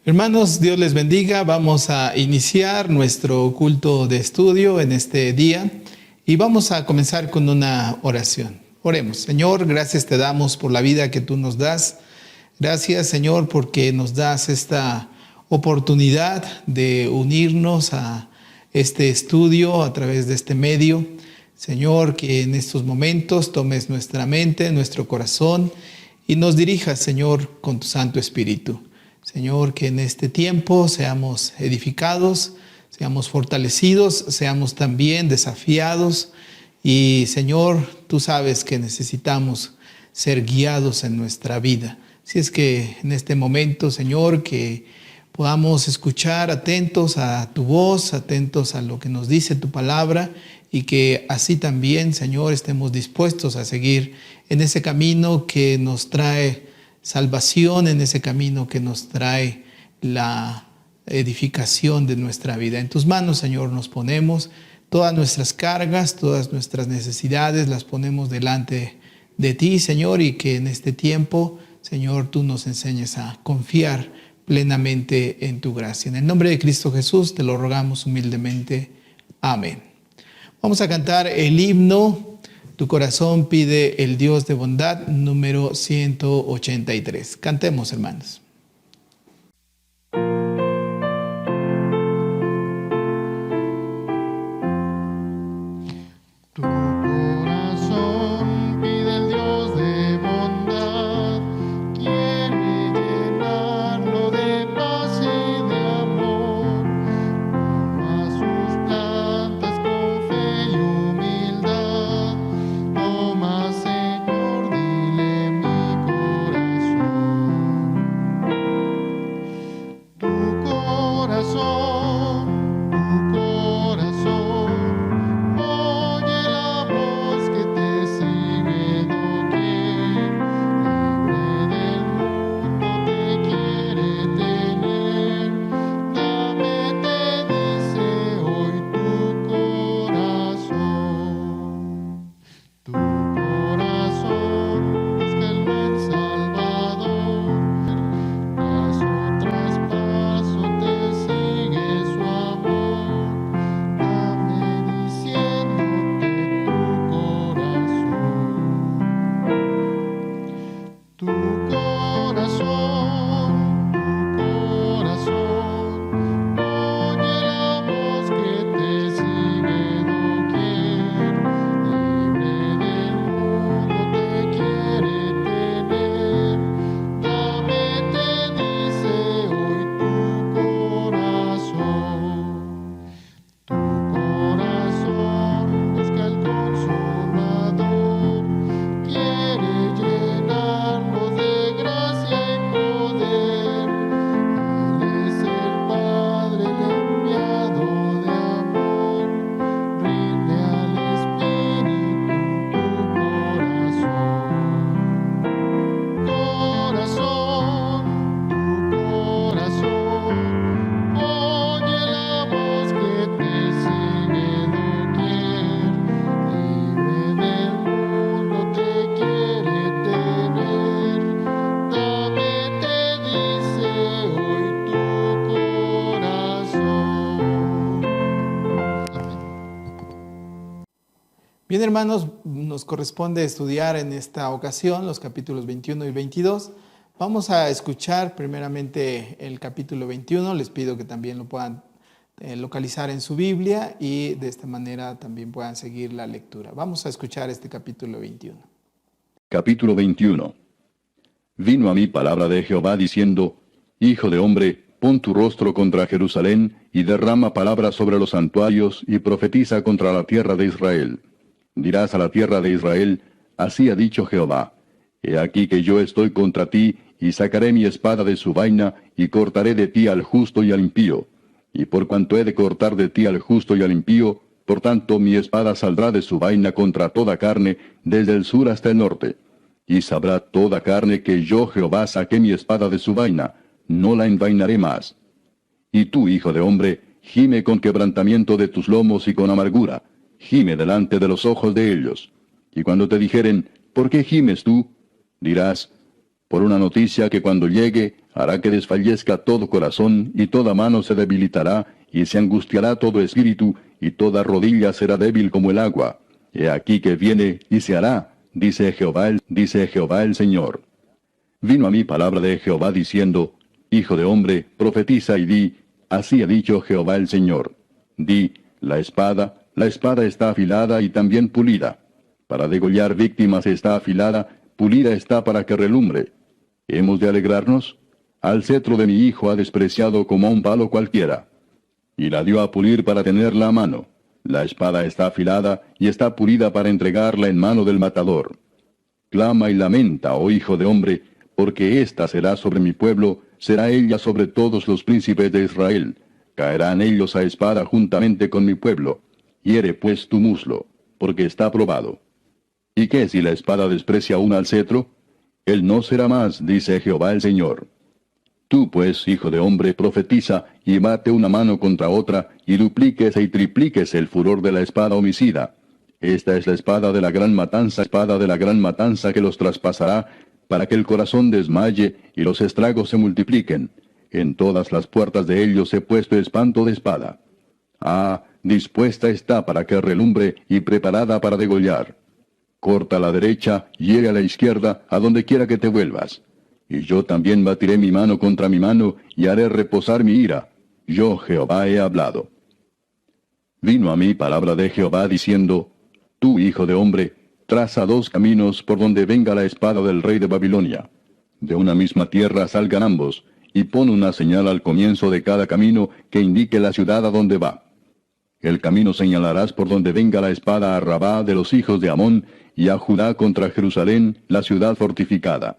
Hermanos, Dios les bendiga. Vamos a iniciar nuestro culto de estudio en este día y vamos a comenzar con una oración. Oremos. Señor, gracias te damos por la vida que tú nos das. Gracias, Señor, porque nos das esta oportunidad de unirnos a este estudio a través de este medio. Señor, que en estos momentos tomes nuestra mente, nuestro corazón y nos dirijas, Señor, con tu Santo Espíritu. Señor, que en este tiempo seamos edificados, seamos fortalecidos, seamos también desafiados. Y Señor, tú sabes que necesitamos ser guiados en nuestra vida. Así es que en este momento, Señor, que podamos escuchar atentos a tu voz, atentos a lo que nos dice tu palabra y que así también, Señor, estemos dispuestos a seguir en ese camino que nos trae salvación, en ese camino que nos trae la edificación de nuestra vida. En tus manos, Señor, nos ponemos todas nuestras cargas, todas nuestras necesidades, las ponemos delante de ti, Señor, y que en este tiempo, Señor, tú nos enseñes a confiar plenamente en tu gracia. En el nombre de Cristo Jesús te lo rogamos humildemente. Amén. Vamos a cantar el himno Tu corazón pide el Dios de bondad, número 183. Cantemos, hermanos. Bien, hermanos, nos corresponde estudiar en esta ocasión los capítulos 21 y 22. Vamos a escuchar primeramente el capítulo 21. Les pido que también lo puedan localizar en su Biblia y de esta manera también puedan seguir la lectura. Vamos a escuchar este capítulo 21. Capítulo 21. Vino a mí palabra de Jehová diciendo: Hijo de hombre, pon tu rostro contra Jerusalén y derrama palabras sobre los santuarios y profetiza contra la tierra de Israel. Dirás a la tierra de Israel: así ha dicho Jehová: He aquí que yo estoy contra ti, y sacaré mi espada de su vaina, y cortaré de ti al justo y al impío. Y por cuanto he de cortar de ti al justo y al impío, por tanto mi espada saldrá de su vaina contra toda carne, desde el sur hasta el norte. Y sabrá toda carne que yo Jehová saqué mi espada de su vaina, no la envainaré más. Y tú, hijo de hombre, gime con quebrantamiento de tus lomos y con amargura. Gime delante de los ojos de ellos. Y cuando te dijeren: ¿por qué gimes tú? Dirás: por una noticia que cuando llegue hará que desfallezca todo corazón y toda mano se debilitará y se angustiará todo espíritu y toda rodilla será débil como el agua. He aquí que viene y se hará, dice Jehová el Señor. Vino a mí palabra de Jehová diciendo, Hijo de hombre, profetiza y di, así ha dicho Jehová el Señor. Di, la espada está afilada y también pulida. Para degollar víctimas está afilada, pulida está para que relumbre. ¿Hemos de alegrarnos? Al cetro de mi hijo ha despreciado como a un palo cualquiera. Y la dio a pulir para tenerla a mano. La espada está afilada y está pulida para entregarla en mano del matador. Clama y lamenta, oh hijo de hombre, porque ésta será sobre mi pueblo, será ella sobre todos los príncipes de Israel. Caerán ellos a espada juntamente con mi pueblo. Hiere pues tu muslo, porque está probado. ¿Y qué si la espada desprecia aún al cetro? Él no será más, dice Jehová el Señor. Tú pues, hijo de hombre, profetiza, y bate una mano contra otra, y duplíquese y triplíquese el furor de la espada homicida. Esta es la espada de la gran matanza que los traspasará, para que el corazón desmaye y los estragos se multipliquen. En todas las puertas de ellos he puesto espanto de espada. Ah, dispuesta está para que relumbre y preparada para degollar. Corta a la derecha, hiere a la izquierda, a donde quiera que te vuelvas. Y yo también batiré mi mano contra mi mano, y haré reposar mi ira. Yo, Jehová, he hablado. Vino a mí palabra de Jehová diciendo, Tú, hijo de hombre, traza 2 caminos por donde venga la espada del rey de Babilonia. De una misma tierra salgan ambos, y pon una señal al comienzo de cada camino que indique la ciudad a donde va. El camino señalarás por donde venga la espada a Rabá de los hijos de Amón, y a Judá contra Jerusalén, la ciudad fortificada.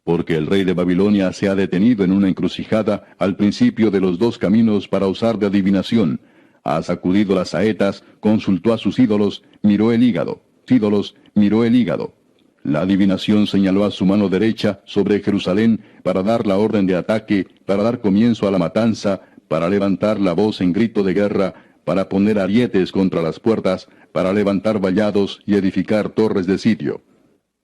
Porque el rey de Babilonia se ha detenido en una encrucijada al principio de los 2 caminos para usar de adivinación. Ha sacudido las saetas, consultó a sus ídolos, miró el hígado. La adivinación señaló a su mano derecha sobre Jerusalén para dar la orden de ataque, para dar comienzo a la matanza, para levantar la voz en grito de guerra, para poner arietes contra las puertas, para levantar vallados y edificar torres de sitio.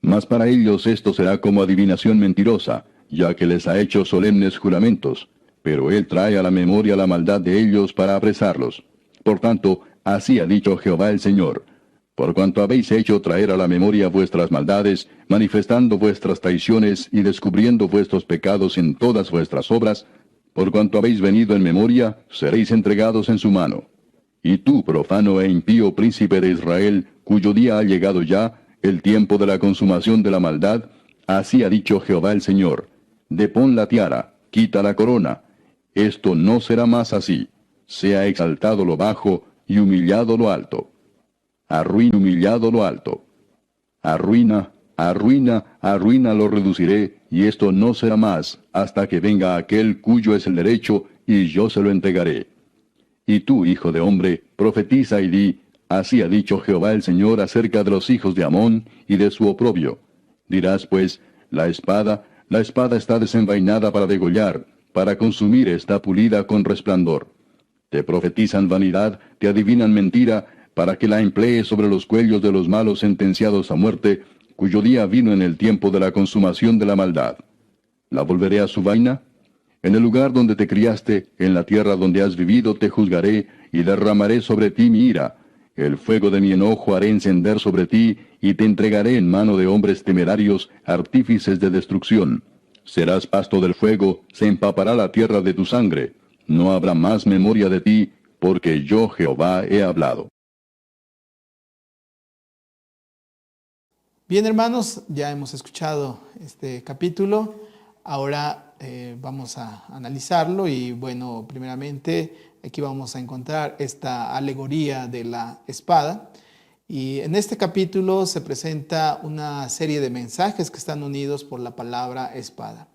Mas para ellos esto será como adivinación mentirosa, ya que les ha hecho solemnes juramentos, pero él trae a la memoria la maldad de ellos para apresarlos. Por tanto, así ha dicho Jehová el Señor: por cuanto habéis hecho traer a la memoria vuestras maldades, manifestando vuestras traiciones y descubriendo vuestros pecados en todas vuestras obras, por cuanto habéis venido en memoria, seréis entregados en su mano. Y tú, profano e impío príncipe de Israel, cuyo día ha llegado ya, el tiempo de la consumación de la maldad, así ha dicho Jehová el Señor: depón la tiara, quita la corona. Esto no será más así. Sea exaltado lo bajo y humillado lo alto. Arruina humillado lo alto. Arruina lo reduciré, y esto no será más, hasta que venga aquel cuyo es el derecho, y yo se lo entregaré. Y tú, hijo de hombre, profetiza y di, así ha dicho Jehová el Señor acerca de los hijos de Amón y de su oprobio. Dirás pues, la espada está desenvainada para degollar, para consumir está pulida con resplandor. Te profetizan vanidad, te adivinan mentira, para que la emplees sobre los cuellos de los malos sentenciados a muerte, cuyo día vino en el tiempo de la consumación de la maldad. ¿La volveré a su vaina? En el lugar donde te criaste, en la tierra donde has vivido, te juzgaré, y derramaré sobre ti mi ira. El fuego de mi enojo haré encender sobre ti, y te entregaré en mano de hombres temerarios, artífices de destrucción. Serás pasto del fuego, se empapará la tierra de tu sangre. No habrá más memoria de ti, porque yo Jehová he hablado. Bien, hermanos, ya hemos escuchado este capítulo. Ahora vamos a analizarlo y bueno, primeramente aquí vamos a encontrar esta alegoría de la espada. Y en este capítulo se presenta una serie de mensajes que están unidos por la palabra espada.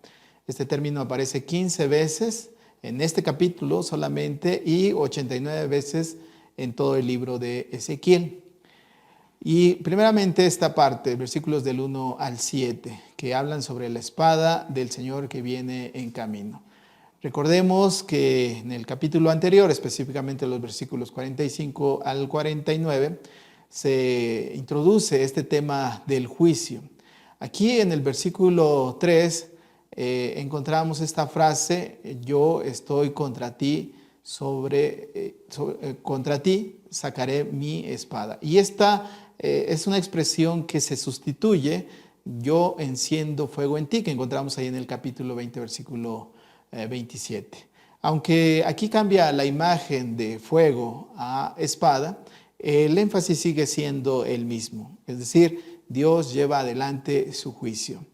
Este término aparece 15 veces en este capítulo solamente y 89 veces en todo el libro de Ezequiel. Y primeramente esta parte, versículos del 1 al 7, que hablan sobre la espada del Señor que viene en camino. Recordemos que en el capítulo anterior, específicamente los versículos 45 al 49, se introduce este tema del juicio. Aquí en el versículo 3 encontramos esta frase: yo estoy contra ti, contra ti sacaré mi espada. Y esta es una expresión que se sustituye: yo enciendo fuego en ti, que encontramos ahí en el capítulo 20, versículo 27. Aunque aquí cambia la imagen de fuego a espada, el énfasis sigue siendo el mismo, es decir, Dios lleva adelante su juicio.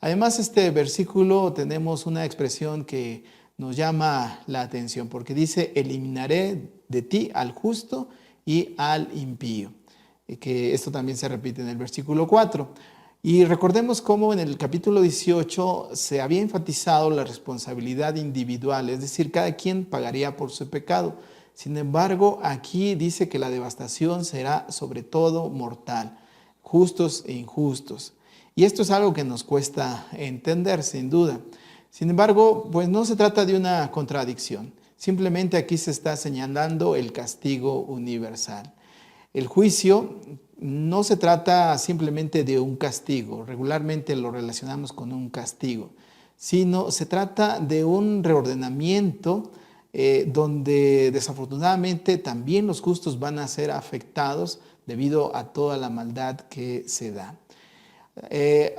Además, este versículo tenemos una expresión que nos llama la atención, porque dice: eliminaré de ti al justo y al impío, que esto también se repite en el versículo 4. Y recordemos cómo en el capítulo 18 se había enfatizado la responsabilidad individual, es decir, cada quien pagaría por su pecado. Sin embargo, aquí dice que la devastación será sobre todo mortal, justos e injustos. Y esto es algo que nos cuesta entender, sin duda. Sin embargo, pues no se trata de una contradicción. Simplemente aquí se está señalando el castigo universal. El juicio no se trata simplemente de un castigo, regularmente lo relacionamos con un castigo, sino se trata de un reordenamiento donde desafortunadamente también los justos van a ser afectados debido a toda la maldad que se da.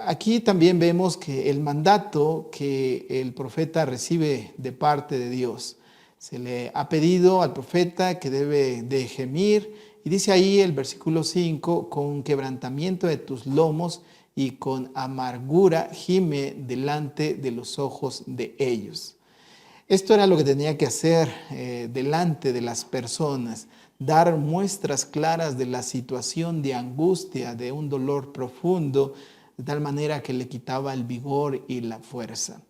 Aquí también vemos que el mandato que el profeta recibe de parte de Dios, se le ha pedido al profeta que debe de gemir, y dice ahí el versículo 5: con quebrantamiento de tus lomos y con amargura gime delante de los ojos de ellos. Esto era lo que tenía que hacer delante de las personas: dar muestras claras de la situación de angustia, de un dolor profundo, de tal manera que le quitaba el vigor y la fuerza.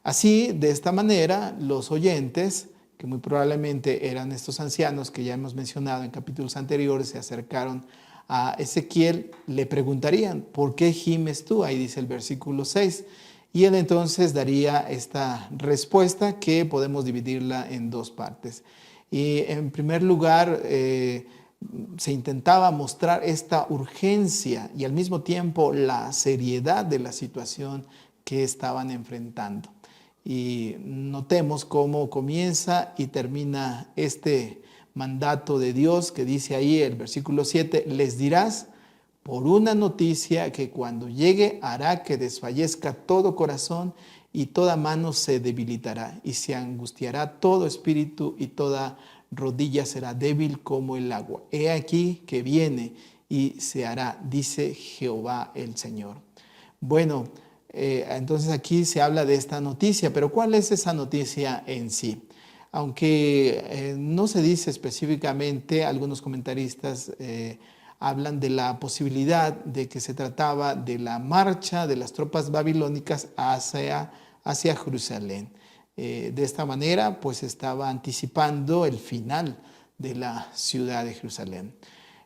Así, de esta manera, los oyentes, que muy probablemente eran estos ancianos que ya hemos mencionado en capítulos anteriores, se acercaron a Ezequiel, le preguntarían: ¿por qué gimes tú? Ahí dice el versículo 6. Y él entonces daría esta respuesta, que podemos dividirla en dos partes. Y en primer lugar, se intentaba mostrar esta urgencia y al mismo tiempo la seriedad de la situación que estaban enfrentando. Y notemos cómo comienza y termina este mandato de Dios, que dice ahí el versículo 7: les dirás por una noticia que cuando llegue hará que desfallezca todo corazón y toda mano se debilitará, y se angustiará todo espíritu y toda rodilla será débil como el agua. He aquí que viene y se hará, dice Jehová el Señor. Bueno, entonces aquí se habla de esta noticia, pero ¿cuál es esa noticia en sí? Aunque no se dice específicamente, algunos comentaristas hablan de la posibilidad de que se trataba de la marcha de las tropas babilónicas hacia Jerusalén. De esta manera, pues estaba anticipando el final de la ciudad de Jerusalén.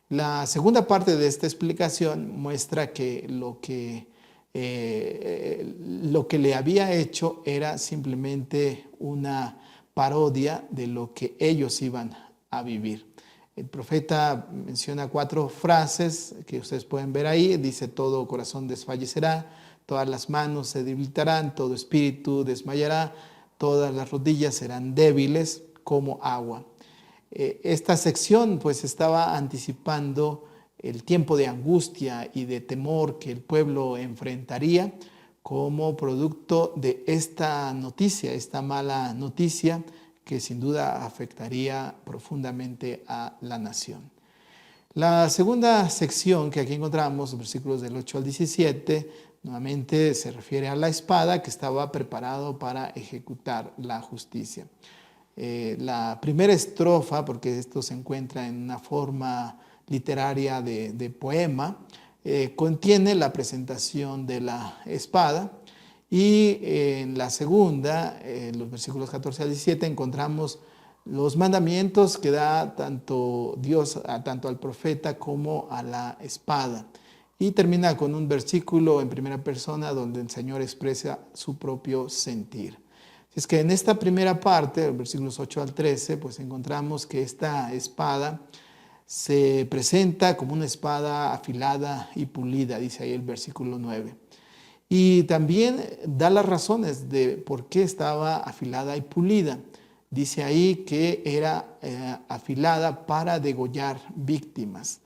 La segunda parte de esta explicación muestra que lo que le había hecho era simplemente una parodia de lo que ellos iban a vivir. El profeta menciona 4 frases que ustedes pueden ver ahí. Dice: todo corazón desfallecerá, todas las manos se debilitarán, todo espíritu desmayará, todas las rodillas serán débiles como agua. Esta sección pues estaba anticipando el tiempo de angustia y de temor que el pueblo enfrentaría como producto de esta noticia, esta mala noticia, que sin duda afectaría profundamente a la nación. La segunda sección que aquí encontramos, versículos del 8 al 17, nuevamente se refiere a la espada que estaba preparado para ejecutar la justicia. La primera estrofa, porque esto se encuentra en una forma literaria de poema, contiene la presentación de la espada, y en la segunda, los versículos 14 al 17, encontramos los mandamientos que da tanto Dios tanto al profeta como a la espada. Y termina con un versículo en primera persona donde el Señor expresa su propio sentir. Es que en esta primera parte, versículos 8 al 13, pues encontramos que esta espada se presenta como una espada afilada y pulida, dice ahí el versículo 9. Y también da las razones de por qué estaba afilada y pulida. Dice ahí que era afilada para degollar víctimas.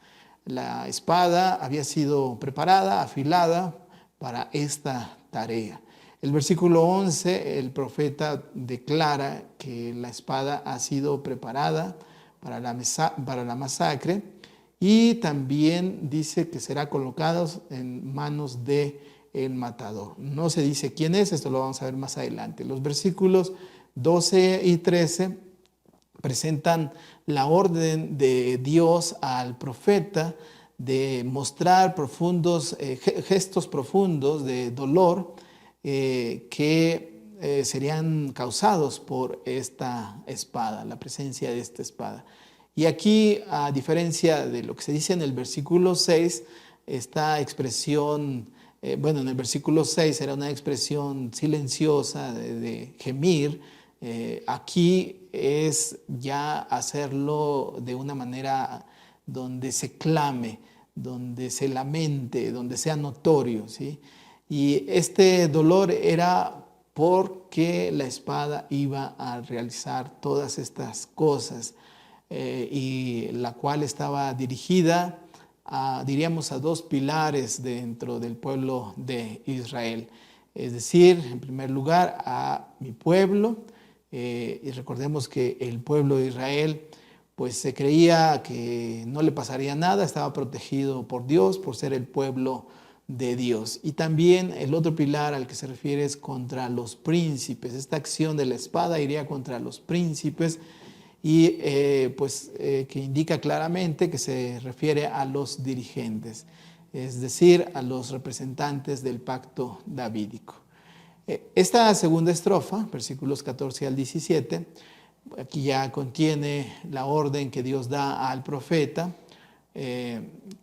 La espada había sido preparada, afilada para esta tarea. El versículo 11, el profeta declara que la espada ha sido preparada para la masacre y también dice que será colocada en manos de el matador. No se dice quién es, esto lo vamos a ver más adelante. Los versículos 12 y 13 presentan la orden de Dios al profeta de mostrar gestos profundos de dolor que serían causados por esta espada, la presencia de esta espada. Y aquí, a diferencia de lo que se dice en el versículo 6, esta expresión, en el versículo 6 era una expresión silenciosa de gemir. Aquí es ya hacerlo de una manera donde se clame, donde se lamente, donde sea notorio, ¿sí? Y este dolor era porque la espada iba a realizar todas estas cosas y la cual estaba dirigida diríamos, a dos pilares dentro del pueblo de Israel. Es decir, en primer lugar, a mi pueblo. Y recordemos que el pueblo de Israel pues se creía que no le pasaría nada, estaba protegido por Dios por ser el pueblo de Dios. Y también el otro pilar al que se refiere es contra los príncipes. Esta acción de la espada iría contra los príncipes y que indica claramente que se refiere a los dirigentes, es decir, a los representantes del pacto davídico. Esta segunda estrofa, versículos 14 al 17, aquí ya contiene la orden que Dios da al profeta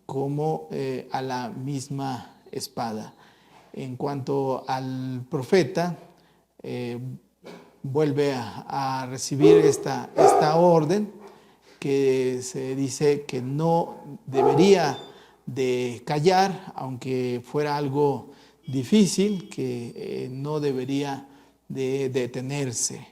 como a la misma espada. En cuanto al profeta, vuelve a recibir esta orden que se dice que no debería de callar, aunque fuera algo difícil, que no debería de detenerse.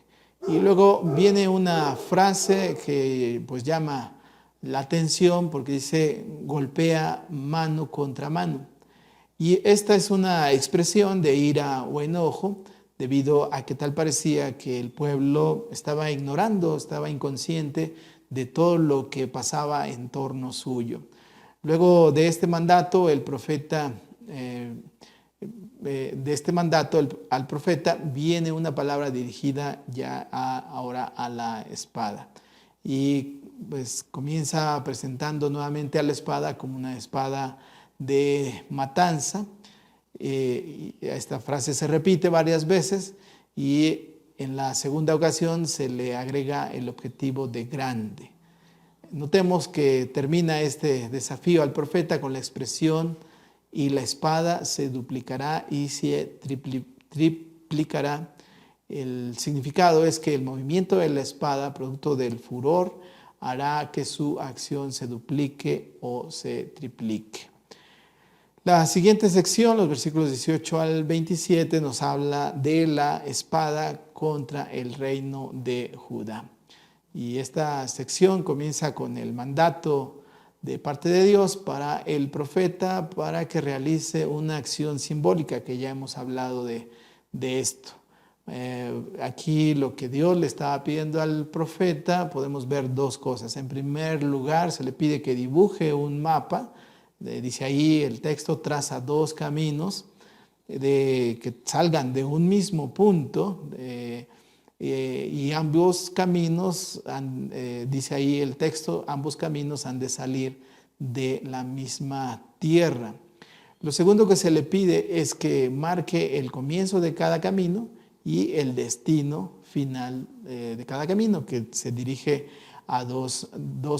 Y luego viene una frase que pues llama la atención porque dice golpea mano contra mano. Y esta es una expresión de ira o enojo debido a que tal parecía que el pueblo estaba ignorando, estaba inconsciente de todo lo que pasaba en torno suyo. Luego de este mandato, el profeta, al profeta viene una palabra dirigida ya ahora a la espada. Y pues comienza presentando nuevamente a la espada como una espada de matanza. Esta frase se repite varias veces y en la segunda ocasión se le agrega el objetivo de grande. Notemos que termina este desafío al profeta con la expresión y la espada se duplicará y se triplicará. El significado es que el movimiento de la espada, producto del furor, hará que su acción se duplique o se triplique. La siguiente sección, los versículos 18 al 27, nos habla de la espada contra el reino de Judá. Y esta sección comienza con el mandato de parte de Dios para el profeta para que realice una acción simbólica, que ya hemos hablado de esto. Aquí lo que Dios le estaba pidiendo al profeta, podemos ver dos cosas. En primer lugar, se le pide que dibuje un mapa. Dice ahí el texto, traza dos caminos que salgan de un mismo punto y ambos caminos, dice ahí el texto, ambos caminos han de salir de la misma tierra. Lo segundo que se le pide es que marque el comienzo de cada camino y el destino final de cada camino, que se dirige a dos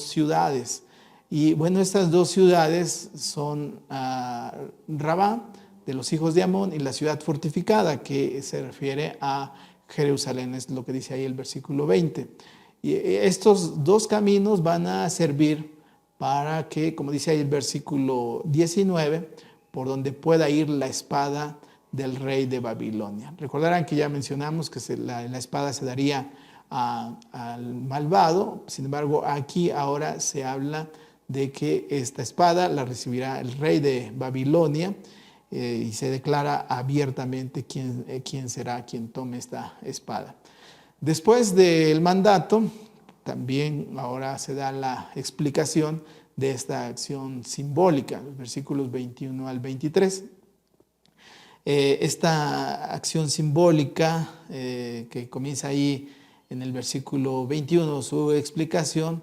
ciudades. Y bueno, estas dos ciudades son Rabá, de los hijos de Amón, y la ciudad fortificada, que se refiere a Jerusalén, es lo que dice ahí el versículo 20. Y estos dos caminos van a servir para que, como dice ahí el versículo 19, por donde pueda ir la espada del rey de Babilonia. Recordarán que ya mencionamos que la espada se daría al malvado. Sin embargo, aquí ahora se habla de que esta espada la recibirá el rey de Babilonia, y se declara abiertamente quién será quien tome esta espada. Después del mandato, también ahora se da la explicación de esta acción simbólica, los versículos 21 al 23. Esta acción simbólica que comienza ahí en el versículo 21, su explicación,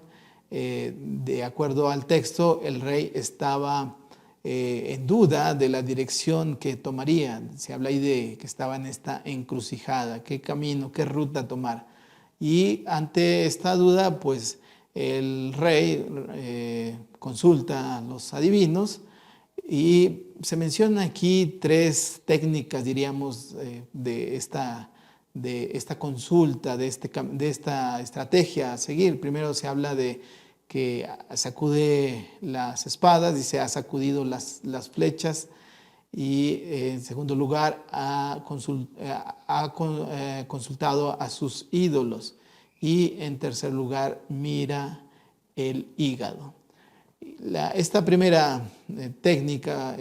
de acuerdo al texto, el rey estaba en duda de la dirección que tomaría. Se habla ahí de que estaba en esta encrucijada, qué camino, qué ruta tomar. Y ante esta duda, pues el rey consulta a los adivinos, y se mencionan aquí tres técnicas, diríamos, de esta consulta, de esta estrategia a seguir. Primero se habla de que sacude las espadas, dice ha sacudido las flechas, y en segundo lugar ha consultado a sus ídolos, y en tercer lugar mira el hígado. Esta primera técnica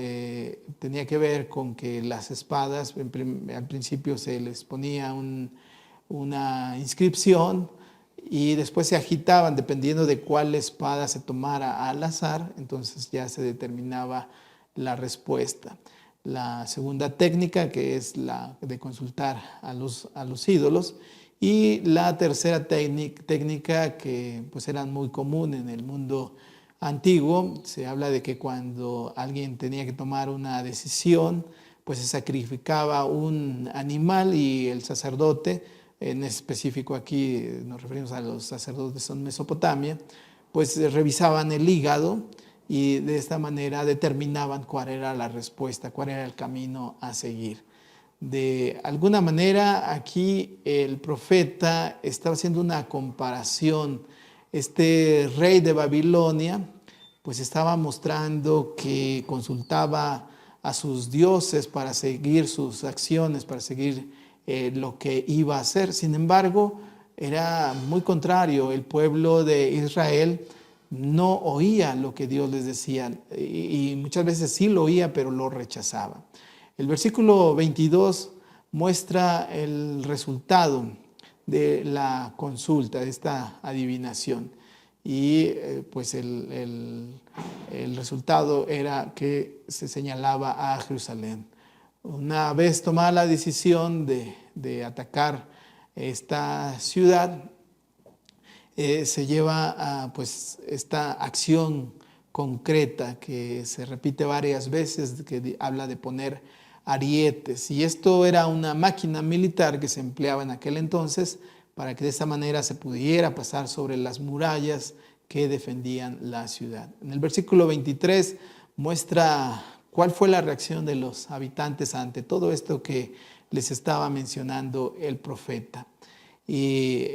tenía que ver con que las espadas, al principio se les ponía una inscripción, y después se agitaban dependiendo de cuál espada se tomara al azar. Entonces ya se determinaba la respuesta. La segunda técnica, que es la de consultar a los ídolos, y la tercera técnica que pues era muy común en el mundo antiguo. Se habla de que cuando alguien tenía que tomar una decisión, pues se sacrificaba un animal, y el sacerdote, en específico aquí nos referimos a los sacerdotes en Mesopotamia, pues revisaban el hígado, y de esta manera determinaban cuál era la respuesta, cuál era el camino a seguir. De alguna manera aquí el profeta estaba haciendo una comparación. Este rey de Babilonia pues estaba mostrando que consultaba a sus dioses para seguir sus acciones, para seguir lo que iba a hacer. Sin embargo, era muy contrario. El pueblo de Israel no oía lo que Dios les decía, y muchas veces sí lo oía, pero lo rechazaba. El versículo 22 muestra el resultado de la consulta, de esta adivinación. Y pues el resultado era que se señalaba a Jerusalén. Una vez tomada la decisión de atacar esta ciudad, se lleva a pues esta acción concreta que se repite varias veces, que habla de poner arietes. Y esto era una máquina militar que se empleaba en aquel entonces para que de esa manera se pudiera pasar sobre las murallas que defendían la ciudad. En el versículo 23 muestra cuál fue la reacción de los habitantes ante todo esto que les estaba mencionando el profeta. Y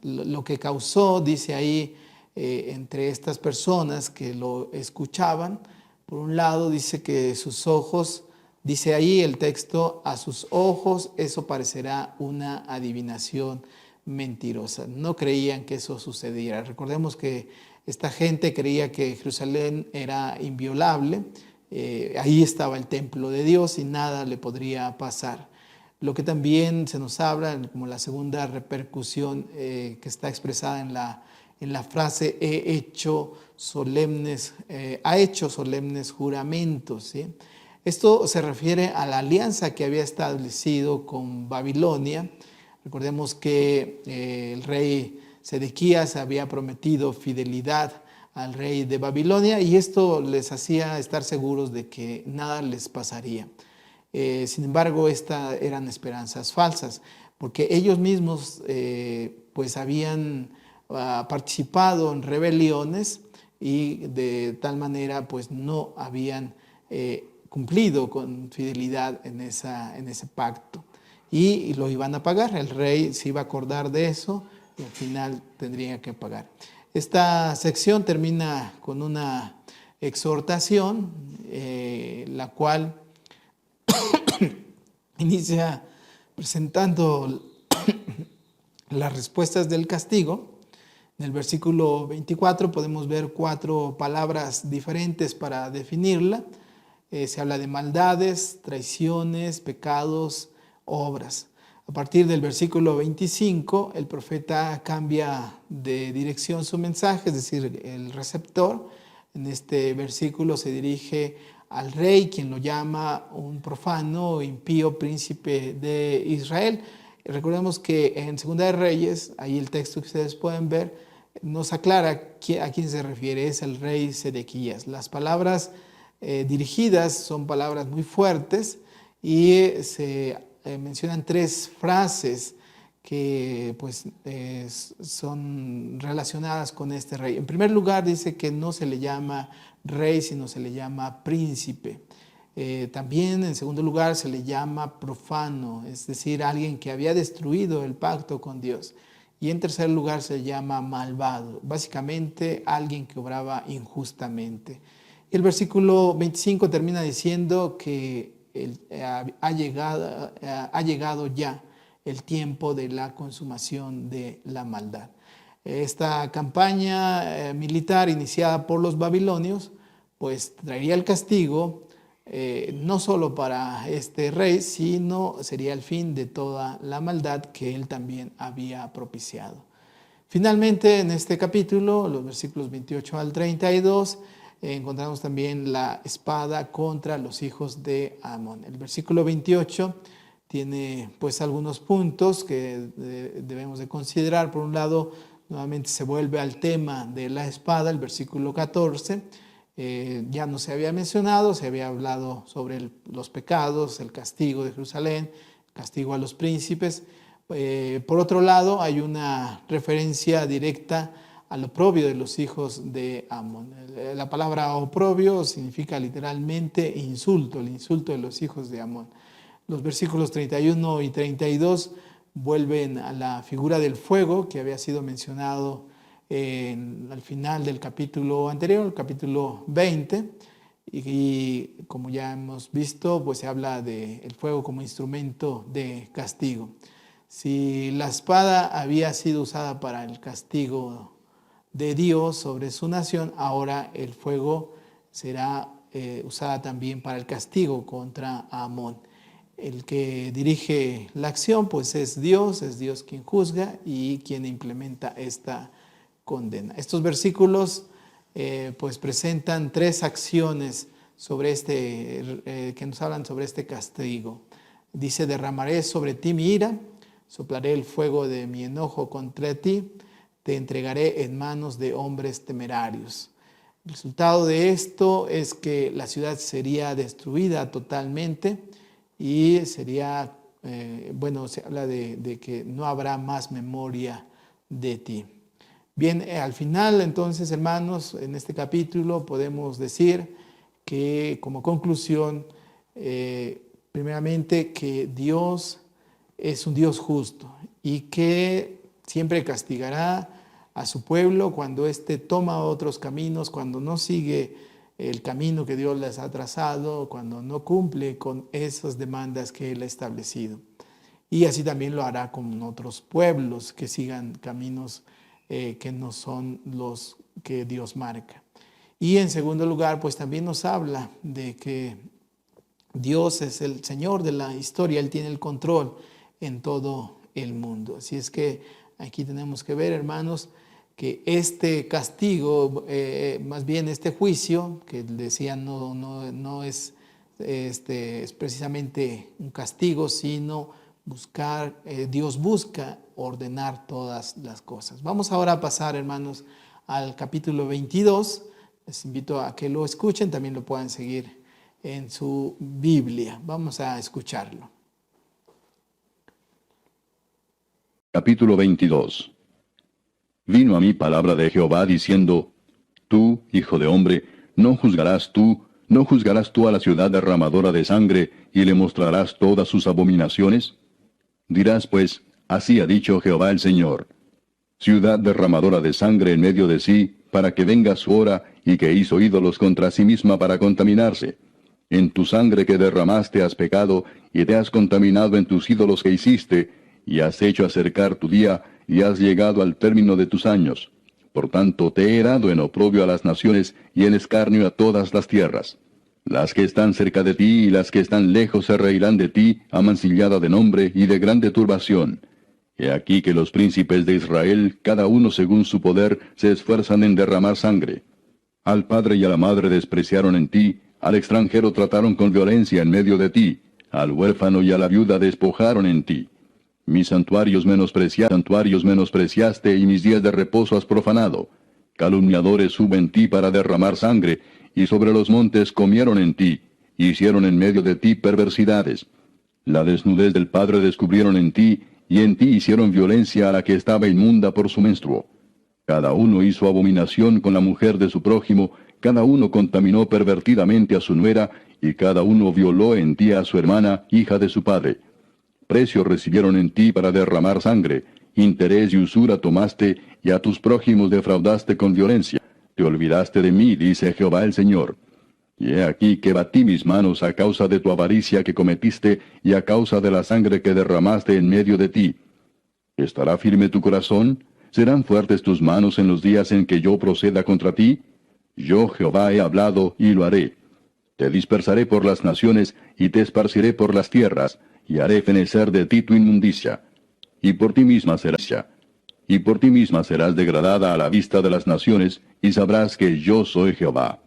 lo que causó, dice ahí, entre estas personas que lo escuchaban, por un lado dice que sus ojos, dice ahí el texto, a sus ojos eso parecerá una adivinación mentirosa. No creían que eso sucediera. Recordemos que esta gente creía que Jerusalén era inviolable, ahí estaba el templo de Dios y nada le podría pasar. Lo que también se nos habla como la segunda repercusión que está expresada en la frase ha hecho solemnes juramentos, ¿sí? Esto se refiere a la alianza que había establecido con Babilonia. Recordemos que el rey Sedequías había prometido fidelidad al rey de Babilonia, y esto les hacía estar seguros de que nada les pasaría. Sin embargo, estas eran esperanzas falsas, porque ellos mismos pues habían participado en rebeliones, y de tal manera pues no habían cumplido con fidelidad en ese pacto, y lo iban a pagar. El rey se iba a acordar de eso y al final tendría que pagar. Esta sección termina con una exhortación, la cual inicia presentando las respuestas del castigo. En el versículo 24 podemos ver 4 palabras diferentes para definirla. Se habla de maldades, traiciones, pecados, obras. A partir del versículo 25, el profeta cambia de dirección su mensaje, es decir, el receptor. En este versículo se dirige al rey, quien lo llama un profano, impío, príncipe de Israel. Recordemos que en Segunda de Reyes, ahí el texto que ustedes pueden ver, nos aclara a quién se refiere, es el rey Sedequías. Las palabras dirigidas son palabras muy fuertes y se mencionan 3 frases que pues, son relacionadas con este rey. En primer lugar dice que no se le llama rey, sino se le llama príncipe. También en segundo lugar se le llama profano, es decir, alguien que había destruido el pacto con Dios. Y en tercer lugar se llama malvado, básicamente alguien que obraba injustamente. El versículo 25 termina diciendo que ha llegado ya el tiempo de la consumación de la maldad. Esta campaña militar iniciada por los babilonios, pues traería el castigo no solo para este rey, sino sería el fin de toda la maldad que él también había propiciado. Finalmente, en este capítulo, los versículos 28 al 32, encontramos también la espada contra los hijos de Amón. El versículo 28 tiene pues algunos puntos que debemos de considerar. Por un lado, nuevamente se vuelve al tema de la espada, el versículo 14. Ya no se había mencionado, se había hablado sobre los pecados, el castigo de Jerusalén, castigo a los príncipes. Por otro lado, hay una referencia directa al oprobio de los hijos de Amón. La palabra oprobio significa literalmente insulto, el insulto de los hijos de Amón. Los versículos 31 y 32 vuelven a la figura del fuego que había sido mencionado al final del capítulo anterior, el capítulo 20, y como ya hemos visto, pues se habla del fuego como instrumento de castigo. Si la espada había sido usada para el castigo de Dios sobre su nación, ahora el fuego será usada también para el castigo contra Amón. El que dirige la acción pues es Dios quien juzga y quien implementa esta condena. Estos versículos pues presentan 3 acciones sobre que nos hablan sobre este castigo. Dice: derramaré sobre ti mi ira, soplaré el fuego de mi enojo contra ti, te entregaré en manos de hombres temerarios. El resultado de esto es que la ciudad sería destruida totalmente y sería, se habla de que no habrá más memoria de ti. Bien, al final entonces, hermanos, en este capítulo podemos decir que como conclusión, primeramente que Dios es un Dios justo y que siempre castigará a su pueblo cuando éste toma otros caminos, cuando no sigue el camino que Dios les ha trazado, cuando no cumple con esas demandas que Él ha establecido. Y así también lo hará con otros pueblos que sigan caminos que no son los que Dios marca. Y en segundo lugar, pues también nos habla de que Dios es el Señor de la historia, Él tiene el control en todo el mundo. Así es que aquí tenemos que ver, hermanos, que este castigo, más bien este juicio, que decían no es precisamente un castigo, sino buscar, Dios busca ordenar todas las cosas. Vamos ahora a pasar, hermanos, al capítulo 22. Les invito a que lo escuchen, también lo puedan seguir en su Biblia. Vamos a escucharlo. Capítulo 22. Vino a mí palabra de Jehová diciendo: Tú, hijo de hombre, no juzgarás tú a la ciudad derramadora de sangre, y le mostrarás todas sus abominaciones. Dirás pues: Así ha dicho Jehová el Señor: Ciudad derramadora de sangre en medio de sí, para que venga su hora, y que hizo ídolos contra sí misma para contaminarse. En tu sangre que derramaste has pecado, y te has contaminado en tus ídolos que hiciste, y has hecho acercar tu día, y has llegado al término de tus años. Por tanto, te he dado en oprobio a las naciones, y en escarnio a todas las tierras. Las que están cerca de ti y las que están lejos se reirán de ti, amancillada de nombre y de grande turbación. He aquí que los príncipes de Israel, cada uno según su poder, se esfuerzan en derramar sangre. Al padre y a la madre despreciaron en ti, al extranjero trataron con violencia en medio de ti, al huérfano y a la viuda despojaron en ti. Mis santuarios menospreciaste y mis días de reposo has profanado. Calumniadores suben en ti para derramar sangre, y sobre los montes comieron en ti, hicieron en medio de ti perversidades. La desnudez del padre descubrieron en ti, y en ti hicieron violencia a la que estaba inmunda por su menstruo. Cada uno hizo abominación con la mujer de su prójimo, cada uno contaminó pervertidamente a su nuera, y cada uno violó en ti a su hermana, hija de su padre. Precio recibieron en ti para derramar sangre, interés y usura tomaste, y a tus prójimos defraudaste con violencia. Te olvidaste de mí, dice Jehová el Señor. Y he aquí que batí mis manos a causa de tu avaricia que cometiste, y a causa de la sangre que derramaste en medio de ti. ¿Estará firme tu corazón? ¿Serán fuertes tus manos en los días en que yo proceda contra ti? Yo, Jehová, he hablado y lo haré. Te dispersaré por las naciones, y te esparciré por las tierras, y haré fenecer de ti tu inmundicia. Y por ti misma serás degradada a la vista de las naciones, y sabrás que yo soy Jehová.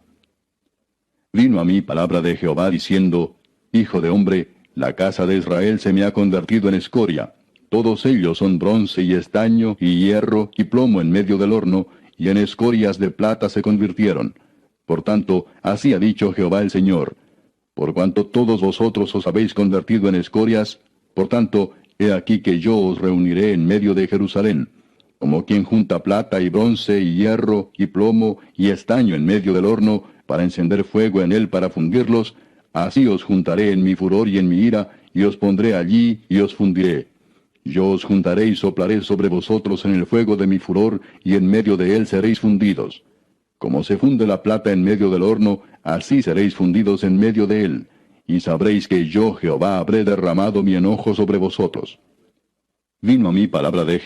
Vino a mí palabra de Jehová diciendo, Hijo de hombre, la casa de Israel se me ha convertido en escoria. Todos ellos son bronce y estaño y hierro y plomo en medio del horno, y en escorias de plata se convirtieron. Por tanto, así ha dicho Jehová el Señor. Por cuanto todos vosotros os habéis convertido en escorias, por tanto, he aquí que yo os reuniré en medio de Jerusalén, como quien junta plata y bronce y hierro y plomo y estaño en medio del horno, para encender fuego en él para fundirlos, así os juntaré en mi furor y en mi ira, y os pondré allí y os fundiré. Yo os juntaré y soplaré sobre vosotros en el fuego de mi furor, y en medio de él seréis fundidos. Como se funde la plata en medio del horno, así seréis fundidos en medio de él, y sabréis que yo, Jehová, habré derramado mi enojo sobre vosotros. Vino a mí palabra de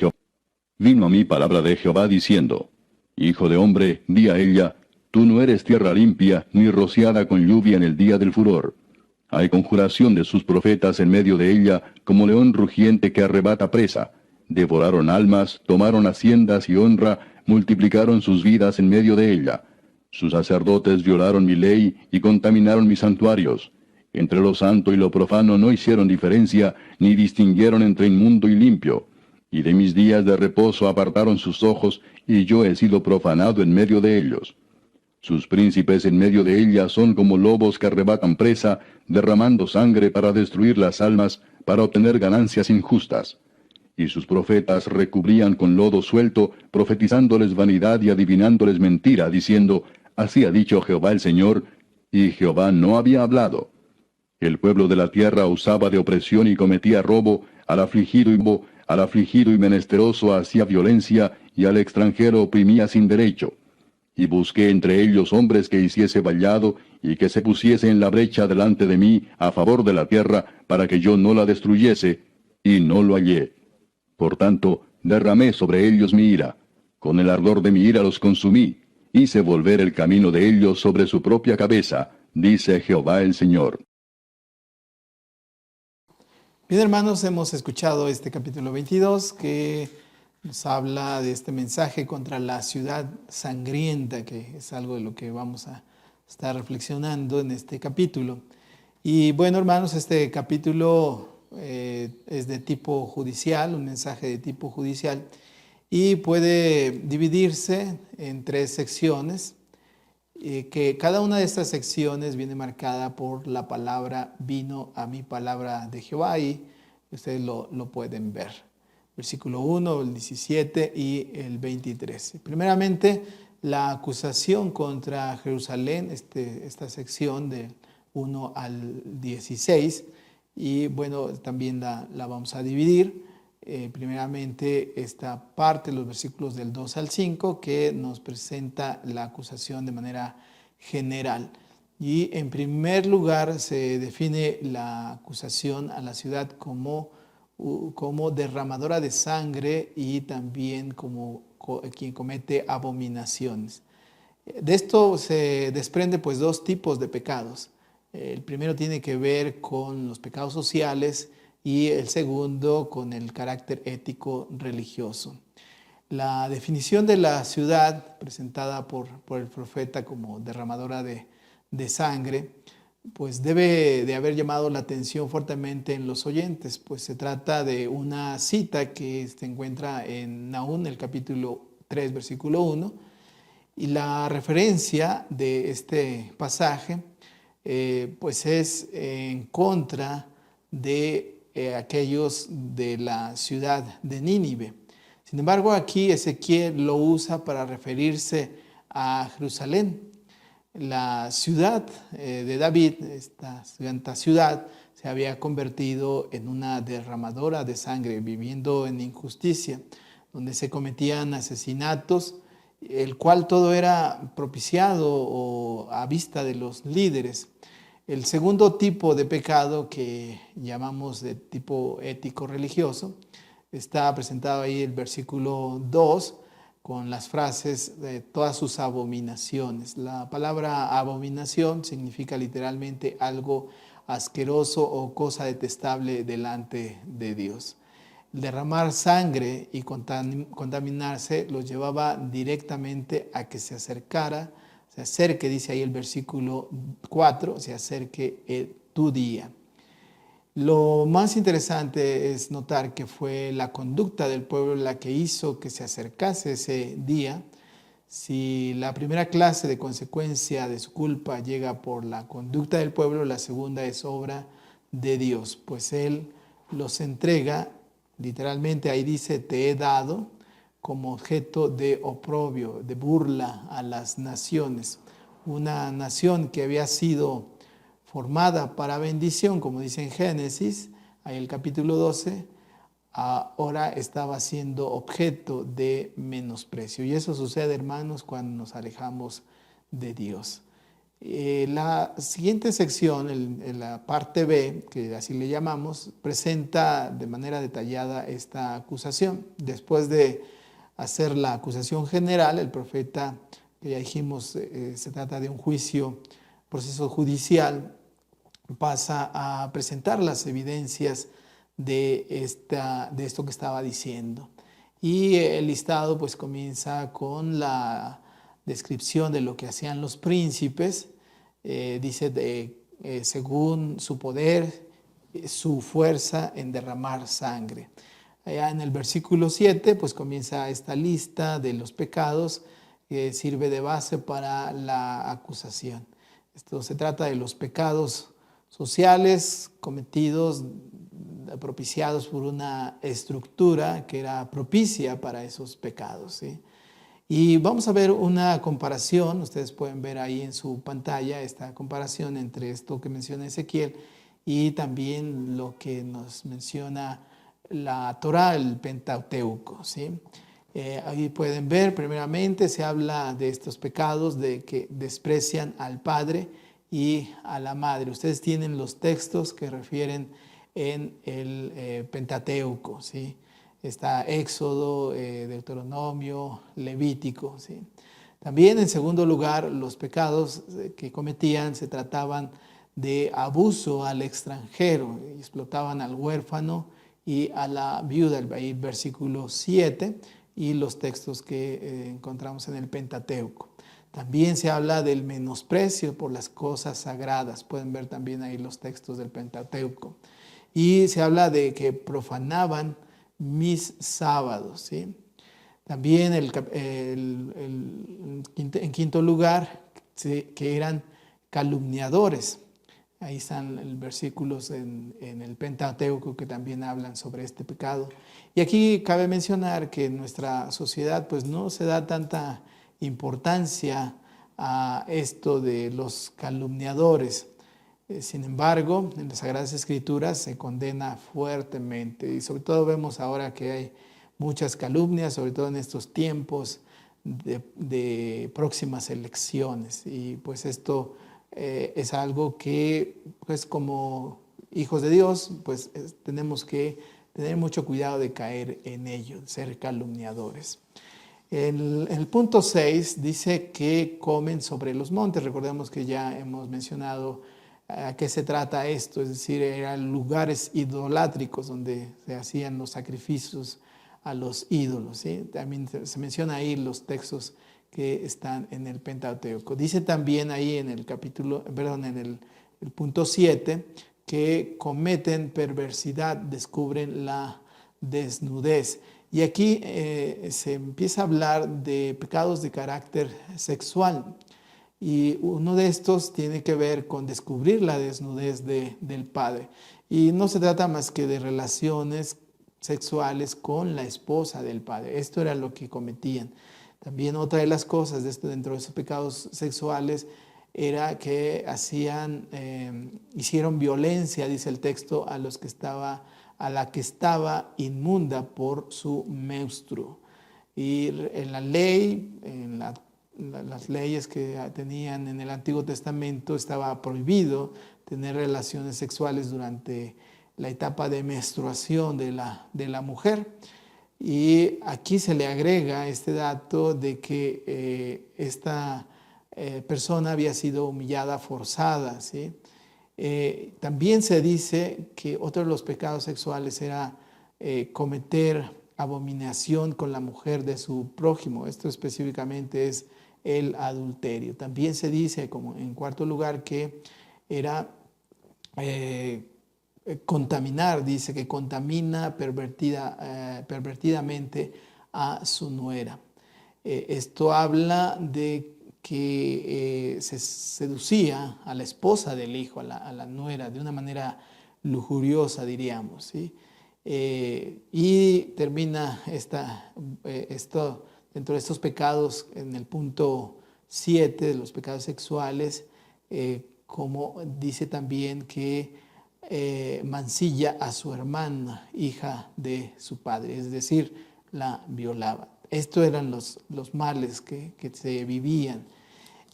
Jehová diciendo, Hijo de hombre, di a ella, tú no eres tierra limpia, ni rociada con lluvia en el día del furor. Hay conjuración de sus profetas en medio de ella, como león rugiente que arrebata presa. Devoraron almas, tomaron haciendas y honra, multiplicaron sus vidas en medio de ella. Sus sacerdotes violaron mi ley y contaminaron mis santuarios. Entre lo santo y lo profano no hicieron diferencia, ni distinguieron entre inmundo y limpio. Y de mis días de reposo apartaron sus ojos, y yo he sido profanado en medio de ellos. Sus príncipes en medio de ella son como lobos que arrebatan presa, derramando sangre para destruir las almas, para obtener ganancias injustas. Y sus profetas recubrían con lodo suelto, profetizándoles vanidad y adivinándoles mentira, diciendo, Así ha dicho Jehová el Señor, y Jehová no había hablado. El pueblo de la tierra usaba de opresión y cometía robo, al afligido y menesteroso hacía violencia, y al extranjero oprimía sin derecho. Y busqué entre ellos hombres que hiciese vallado, y que se pusiese en la brecha delante de mí, a favor de la tierra, para que yo no la destruyese, y no lo hallé. Por tanto, derramé sobre ellos mi ira. Con el ardor de mi ira los consumí. Hice volver el camino de ellos sobre su propia cabeza, dice Jehová el Señor. Bien, hermanos, hemos escuchado este capítulo 22 que nos habla de este mensaje contra la ciudad sangrienta, que es algo de lo que vamos a estar reflexionando en este capítulo. Y bueno, hermanos, este capítulo es de tipo judicial, un mensaje de tipo judicial, y puede dividirse en 3 secciones, que cada una de estas secciones viene marcada por la palabra vino a mí palabra de Jehová, y ustedes lo pueden ver. Versículo 1, el 17 y el 23. Primeramente, la acusación contra Jerusalén, esta sección del 1 al 16, y bueno, también la vamos a dividir. Primeramente, esta parte, los versículos del 2 al 5, que nos presenta la acusación de manera general. Y en primer lugar se define la acusación a la ciudad como derramadora de sangre y también como quien comete abominaciones. De esto se desprende pues dos tipos de pecados. El primero tiene que ver con los pecados sociales y el segundo con el carácter ético religioso. La definición de la ciudad presentada por el profeta como derramadora de sangre, pues debe de haber llamado la atención fuertemente en los oyentes, pues se trata de una cita que se encuentra en Nahum, el capítulo 3, versículo 1, y la referencia de este pasaje pues es en contra de aquellos de la ciudad de Nínive. Sin embargo, aquí Ezequiel lo usa para referirse a Jerusalén. La ciudad de David, esta santa ciudad, se había convertido en una derramadora de sangre, viviendo en injusticia, donde se cometían asesinatos, el cual todo era propiciado o a vista de los líderes. El segundo tipo de pecado, que llamamos de tipo ético-religioso, está presentado ahí el versículo 2, con las frases de todas sus abominaciones. La palabra abominación significa literalmente algo asqueroso o cosa detestable delante de Dios. Derramar sangre y contaminarse los llevaba directamente a que se acerque, dice ahí el versículo 4, se acerque tu día. Lo más interesante es notar que fue la conducta del pueblo la que hizo que se acercase ese día. Si la primera clase de consecuencia de su culpa llega por la conducta del pueblo, la segunda es obra de Dios, pues Él los entrega, literalmente ahí dice, te he dado, como objeto de oprobio, de burla a las naciones. Una nación que había sido formada para bendición, como dice en Génesis, ahí el capítulo 12, ahora estaba siendo objeto de menosprecio. Y eso sucede, hermanos, cuando nos alejamos de Dios. La siguiente sección, en la parte B, que así le llamamos, presenta de manera detallada esta acusación. Después de hacer la acusación general, el profeta, que ya dijimos, se trata de un proceso judicial, pasa a presentar las evidencias de esto que estaba diciendo. Y el listado pues comienza con la descripción de lo que hacían los príncipes, dice según su poder, su fuerza en derramar sangre. Allá en el versículo 7 pues comienza esta lista de los pecados que sirve de base para la acusación. Esto se trata de los pecados sociales cometidos, propiciados por una estructura que era propicia para esos pecados, ¿sí? Y vamos a ver una comparación, ustedes pueden ver ahí en su pantalla esta comparación entre esto que menciona Ezequiel y también lo que nos menciona la Torá, el Pentateuco, ¿sí? Ahí pueden ver, primeramente se habla de estos pecados de que desprecian al Padre y a la Madre. Ustedes tienen los textos que refieren en el Pentateuco, ¿sí? Está Éxodo, Deuteronomio, Levítico, ¿sí? También, en segundo lugar, los pecados que cometían se trataban de abuso al extranjero, explotaban al huérfano y a la viuda, el versículo 7, y los textos que encontramos en el Pentateuco. También se habla del menosprecio por las cosas sagradas, pueden ver también ahí los textos del Pentateuco. Y se habla de que profanaban mis sábados, ¿sí? También en quinto lugar, ¿sí?, que eran calumniadores. Ahí están los versículos en el Pentateuco que también hablan sobre este pecado. Y aquí cabe mencionar que en nuestra sociedad pues no se da tanta importancia a esto de los calumniadores. Sin embargo, en las Sagradas Escrituras se condena fuertemente y sobre todo vemos ahora que hay muchas calumnias, sobre todo en estos tiempos de próximas elecciones, y pues esto es algo que, pues como hijos de Dios, pues tenemos que tener mucho cuidado de caer en ello, de ser calumniadores. El punto 6 dice que comen sobre los montes. Recordemos que ya hemos mencionado a qué se trata esto, es decir, eran lugares idolátricos donde se hacían los sacrificios a los ídolos, ¿sí? También se menciona ahí los textos que están en el Pentateuco. Dice también ahí en el capítulo, perdón, en el punto 7, que cometen perversidad, descubren la desnudez. Y aquí se empieza a hablar de pecados de carácter sexual. Y uno de estos tiene que ver con descubrir la desnudez del padre. Y no se trata más que de relaciones sexuales con la esposa del padre. Esto era lo que cometían. También otra de las cosas dentro de esos pecados sexuales era que hicieron violencia, dice el texto, a la que estaba inmunda por su menstruo. Y en la ley, las leyes que tenían en el Antiguo Testamento, estaba prohibido tener relaciones sexuales durante la etapa de menstruación de la mujer. Y aquí se le agrega este dato de que esta persona había sido humillada, forzada, ¿sí? También se dice que otro de los pecados sexuales era cometer abominación con la mujer de su prójimo. Esto específicamente es el adulterio. También se dice, como en cuarto lugar, que era contaminar, dice que contamina pervertidamente a su nuera. Esto habla de que se seducía a la esposa del hijo, a la nuera, de una manera lujuriosa, diríamos, ¿sí? Y termina esto dentro de estos pecados en el punto 7 de los pecados sexuales, como dice también que mancilla a su hermana, hija de su padre, es decir, la violaba. Estos eran los males que se vivían.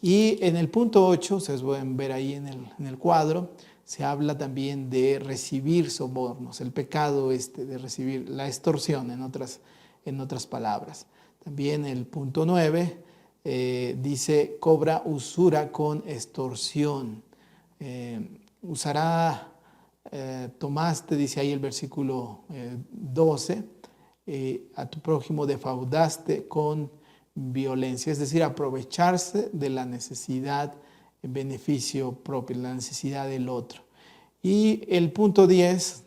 Y en el punto 8, ustedes pueden ver ahí en el cuadro, se habla también de recibir sobornos, el pecado de recibir la extorsión, en otras palabras. También el punto 9 dice, cobra usura con extorsión. Tomaste, dice ahí el versículo 12, a tu prójimo defraudaste con violencia, es decir, aprovecharse de la necesidad en beneficio propio, la necesidad del otro. Y el punto 10,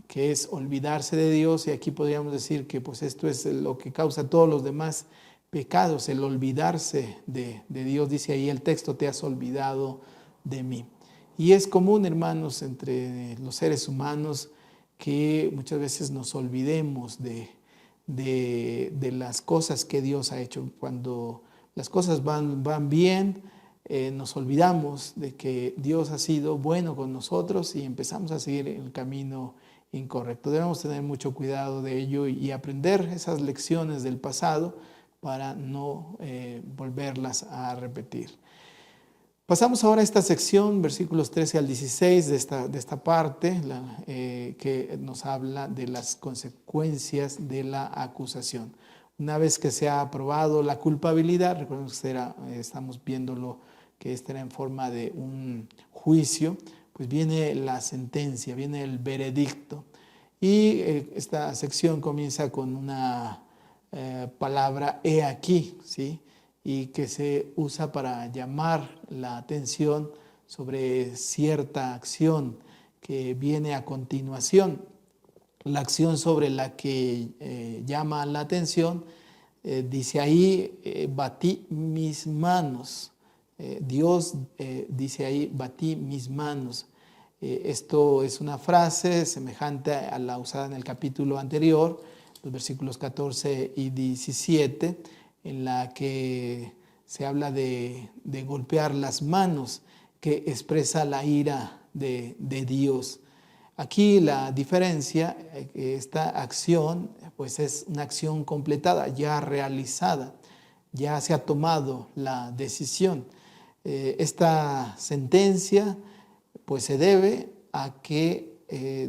que es olvidarse de Dios, y aquí podríamos decir que pues esto es lo que causa todos los demás pecados, el olvidarse de Dios. Dice ahí el texto, te has olvidado de mí. Y es común, hermanos, entre los seres humanos que muchas veces nos olvidemos de las cosas que Dios ha hecho. Cuando las cosas van bien, nos olvidamos de que Dios ha sido bueno con nosotros y empezamos a seguir el camino incorrecto. Debemos tener mucho cuidado de ello y aprender esas lecciones del pasado para no volverlas a repetir. Pasamos ahora a esta sección, versículos 13 al 16 de esta parte, que nos habla de las consecuencias de la acusación. Una vez que se ha aprobado la culpabilidad, recordemos que estamos viéndolo, que era en forma de un juicio, pues viene la sentencia, viene el veredicto. Y esta sección comienza con una palabra, he aquí, ¿sí? Y que se usa para llamar la atención sobre cierta acción que viene a continuación. La acción sobre la que llama la atención, dice ahí, batí mis manos. Dios dice ahí, batí mis manos. Esto es una frase semejante a la usada en el capítulo anterior, los versículos 14 y 17, en la que se habla de golpear las manos, que expresa la ira de Dios. Aquí la diferencia, esta acción, pues es una acción completada, ya realizada, ya se ha tomado la decisión. Esta sentencia pues se debe a que,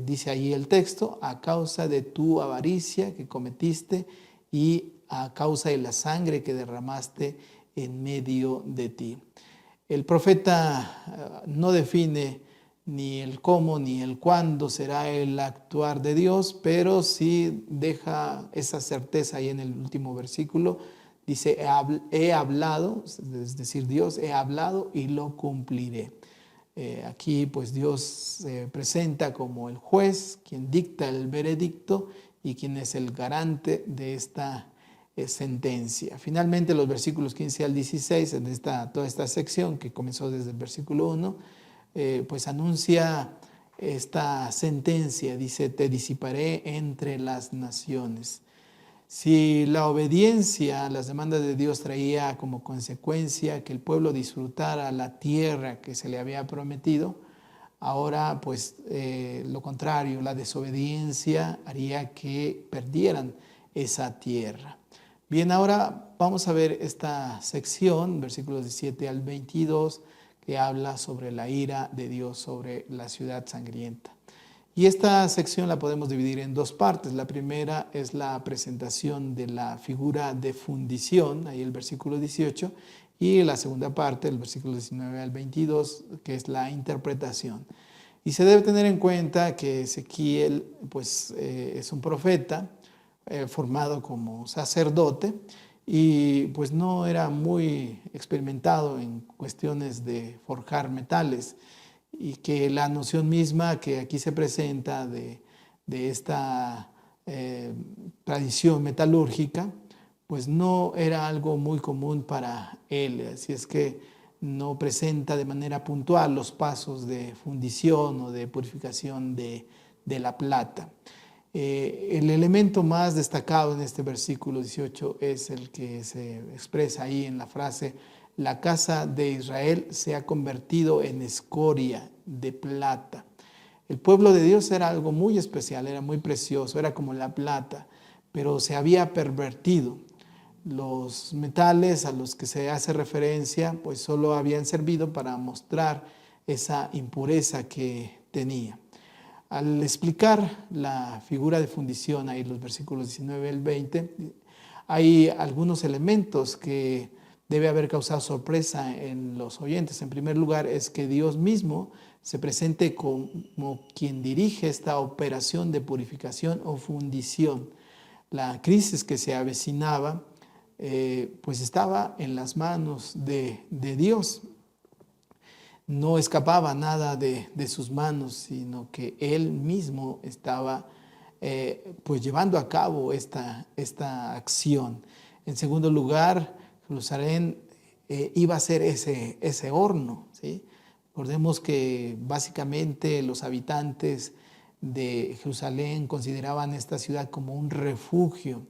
dice ahí el texto, a causa de tu avaricia que cometiste y a causa de la sangre que derramaste en medio de ti. El profeta no define ni el cómo ni el cuándo será el actuar de Dios, pero sí deja esa certeza ahí en el último versículo. Dice, he hablado, es decir, Dios, he hablado y lo cumpliré. Aquí pues Dios se presenta como el juez, quien dicta el veredicto y quien es el garante de esta sentencia. Finalmente, los versículos 15 al 16, en toda esta sección que comenzó desde el versículo 1, pues anuncia esta sentencia. Dice, te disiparé entre las naciones. Si la obediencia a las demandas de Dios traía como consecuencia que el pueblo disfrutara la tierra que se le había prometido, ahora pues lo contrario, la desobediencia haría que perdieran esa tierra. Bien, ahora vamos a ver esta sección, versículos 17 al 22, que habla sobre la ira de Dios sobre la ciudad sangrienta. Y esta sección la podemos dividir en dos partes. La primera es la presentación de la figura de fundición, ahí el versículo 18, y la segunda parte, el versículo 19 al 22, que es la interpretación. Y se debe tener en cuenta que Ezequiel pues, es un profeta formado como sacerdote y pues no era muy experimentado en cuestiones de forjar metales, y que la noción misma que aquí se presenta de esta tradición metalúrgica, pues no era algo muy común para él, así es que no presenta de manera puntual los pasos de fundición o de purificación de la plata. El elemento más destacado en este versículo 18 es el que se expresa ahí en la frase: la casa de Israel se ha convertido en escoria de plata. El pueblo de Dios era algo muy especial, era muy precioso, era como la plata, pero se había pervertido. Los metales a los que se hace referencia pues solo habían servido para mostrar esa impureza que tenía. Al explicar la figura de fundición, ahí los versículos 19 al 20, hay algunos elementos que debe haber causado sorpresa en los oyentes. En primer lugar, es que Dios mismo se presente como quien dirige esta operación de purificación o fundición. La crisis que se avecinaba, pues estaba en las manos de Dios. No escapaba nada de sus manos, sino que Él mismo estaba pues llevando a cabo esta acción. En segundo lugar, Jerusalén iba a ser ese horno, ¿sí? Recordemos que básicamente los habitantes de Jerusalén consideraban esta ciudad como un refugio,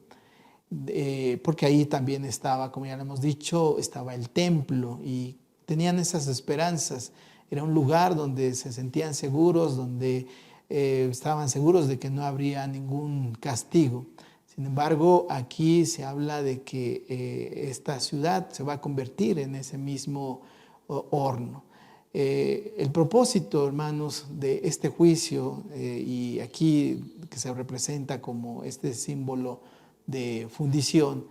porque ahí también estaba, como ya lo hemos dicho, estaba el templo y tenían esas esperanzas. Era un lugar donde se sentían seguros, donde estaban seguros de que no habría ningún castigo. Sin embargo, aquí se habla de que esta ciudad se va a convertir en ese mismo horno. El propósito, hermanos, de este juicio, y aquí que se representa como este símbolo de fundición,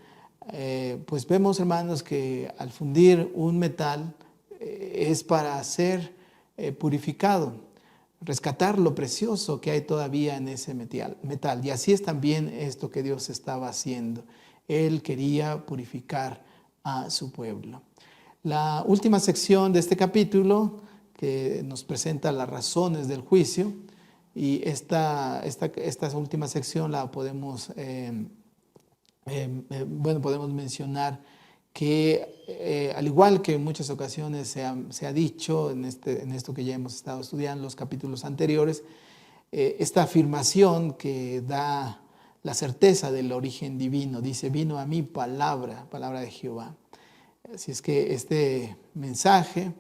pues vemos, hermanos, que al fundir un metal es para ser purificado, rescatar lo precioso que hay todavía en ese metal. Y así es también esto que Dios estaba haciendo. Él quería purificar a su pueblo. La última sección de este capítulo, que nos presenta las razones del juicio, y esta última sección la podemos, podemos mencionar que al igual que en muchas ocasiones se ha dicho en esto que ya hemos estado estudiando en los capítulos anteriores, esta afirmación que da la certeza del origen divino, dice: vino a mí palabra de Jehová. Así es que este mensaje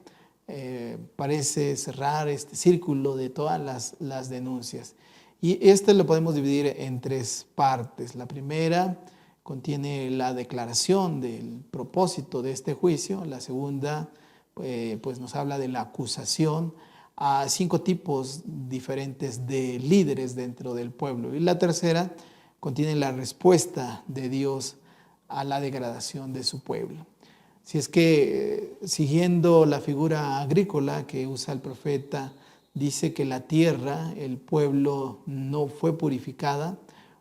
parece cerrar este círculo de todas las denuncias. Y lo podemos dividir en tres partes. La primera contiene la declaración del propósito de este juicio. La segunda pues nos habla de la acusación a 5 tipos diferentes de líderes dentro del pueblo. Y la tercera contiene la respuesta de Dios a la degradación de su pueblo. Si es que, siguiendo la figura agrícola que usa el profeta, dice que la tierra, el pueblo, no fue purificada,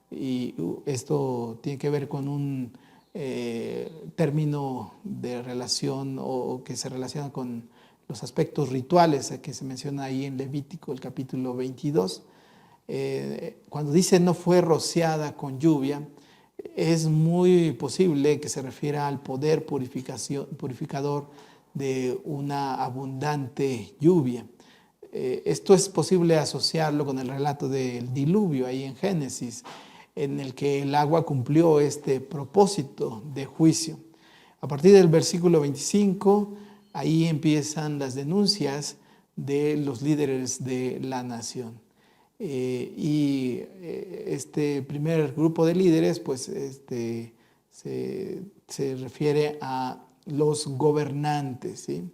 y esto tiene que ver con un término de relación o que se relaciona con los aspectos rituales que se menciona ahí en Levítico, el capítulo 22. Cuando dice no fue rociada con lluvia, es muy posible que se refiera al poder purificador de una abundante lluvia. Esto es posible asociarlo con el relato del diluvio ahí en Génesis, en el que el agua cumplió este propósito de juicio. A partir del versículo 25, ahí empiezan las denuncias de los líderes de la nación. Este primer grupo de líderes pues se refiere a los gobernantes, ¿sí?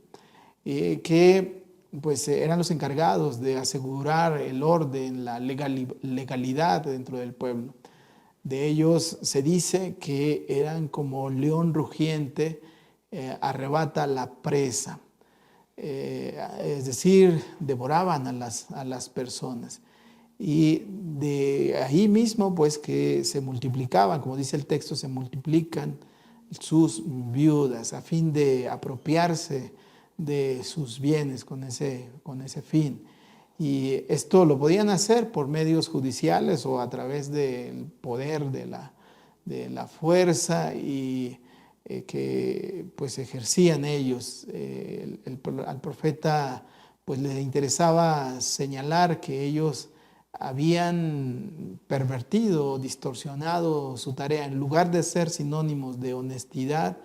Que pues eran los encargados de asegurar el orden, la legalidad dentro del pueblo. De ellos se dice que eran como león rugiente, arrebata la presa, es decir, devoraban a las personas. Y de ahí mismo, pues que se multiplicaban, como dice el texto, se multiplican sus viudas a fin de apropiarse de sus bienes con ese fin. Y esto lo podían hacer por medios judiciales o a través del poder de la fuerza y que pues ejercían ellos. Al profeta pues le interesaba señalar que ellos habían pervertido, distorsionado su tarea. En lugar de ser sinónimos de honestidad,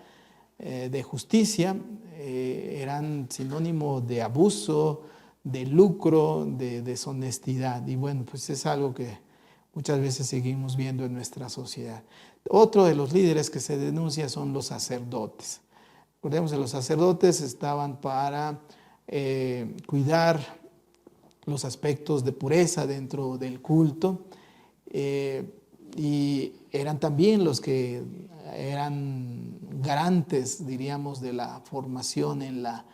de justicia, eran sinónimos de abuso, de lucro, de deshonestidad. Y bueno, pues es algo que muchas veces seguimos viendo en nuestra sociedad. Otro de los líderes que se denuncia son los sacerdotes. Recordemos que los sacerdotes estaban para cuidar los aspectos de pureza dentro del culto, y eran también los que eran garantes, diríamos, de la formación en la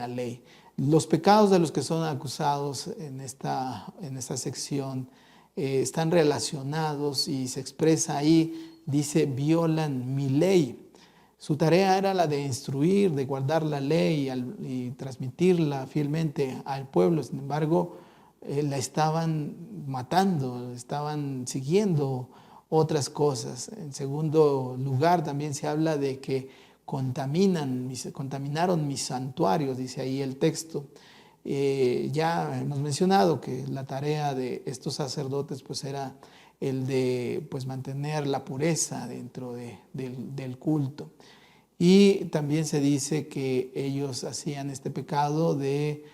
ley. Los pecados de los que son acusados en esta sección están relacionados y se expresa ahí, dice, violan mi ley. Su tarea era la de instruir, de guardar la ley y transmitirla fielmente al pueblo. Sin embargo, la estaban matando, estaban siguiendo otras cosas. En segundo lugar, también se habla de que contaminaron mis santuarios, dice ahí el texto. Ya hemos mencionado que la tarea de estos sacerdotes pues era el de pues mantener la pureza dentro del culto. Y también se dice que ellos hacían este pecado de,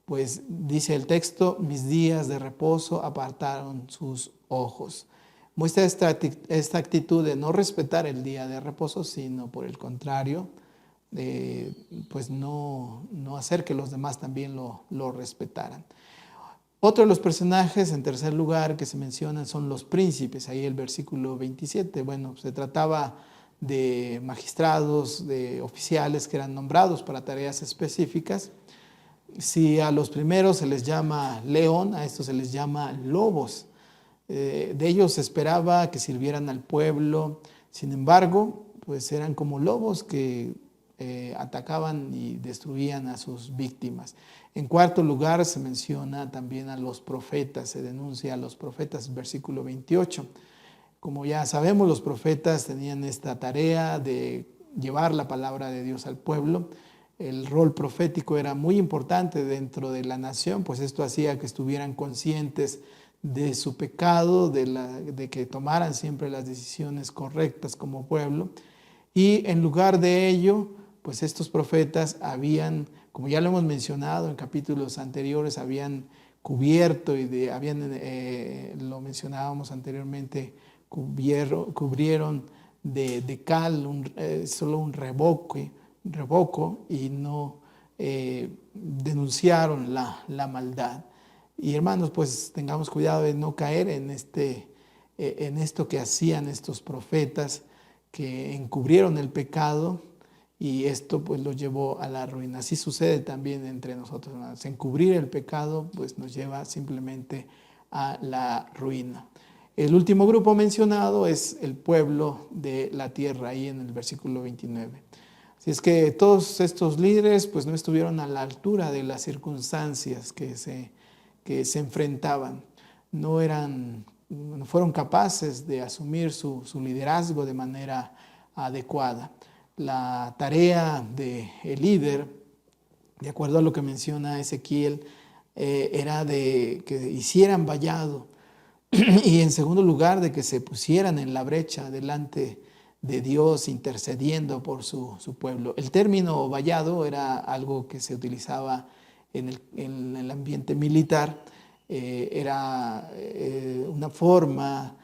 pues dice el texto, mis días de reposo apartaron sus ojos. Muestra esta actitud de no respetar el día de reposo, sino por el contrario, pues no hacer que los demás también lo respetaran. Otro de los personajes, en tercer lugar, que se mencionan son los príncipes, ahí el versículo 27. Bueno, se trataba de magistrados, de oficiales que eran nombrados para tareas específicas. Si a los primeros se les llama león, a estos se les llama lobos. De ellos se esperaba que sirvieran al pueblo, sin embargo, pues eran como lobos que atacaban y destruían a sus víctimas. En cuarto lugar se menciona también a los profetas, se denuncia a los profetas, versículo 28. Como ya sabemos, los profetas tenían esta tarea de llevar la palabra de Dios al pueblo. El rol profético era muy importante dentro de la nación, pues esto hacía que estuvieran conscientes de su pecado, de que tomaran siempre las decisiones correctas como pueblo. Y en lugar de ello, pues estos profetas habían, como ya lo hemos mencionado en capítulos anteriores, habían cubierto lo mencionábamos anteriormente, cubrieron de cal solo un revoco y no denunciaron la maldad. Y hermanos, pues tengamos cuidado de no caer en esto que hacían estos profetas, que encubrieron el pecado, y esto pues lo llevó a la ruina. Así sucede también entre nosotros, hermanos. Encubrir el pecado pues nos lleva simplemente a la ruina. El último grupo mencionado es el pueblo de la tierra, ahí en el versículo 29. Así es que todos estos líderes pues no estuvieron a la altura de las circunstancias que se enfrentaban. No fueron capaces de asumir su liderazgo de manera adecuada. La tarea del líder, de acuerdo a lo que menciona Ezequiel, era de que hicieran vallado y en segundo lugar de que se pusieran en la brecha delante de Dios, intercediendo por su pueblo. El término vallado era algo que se utilizaba en el ambiente militar. Era una forma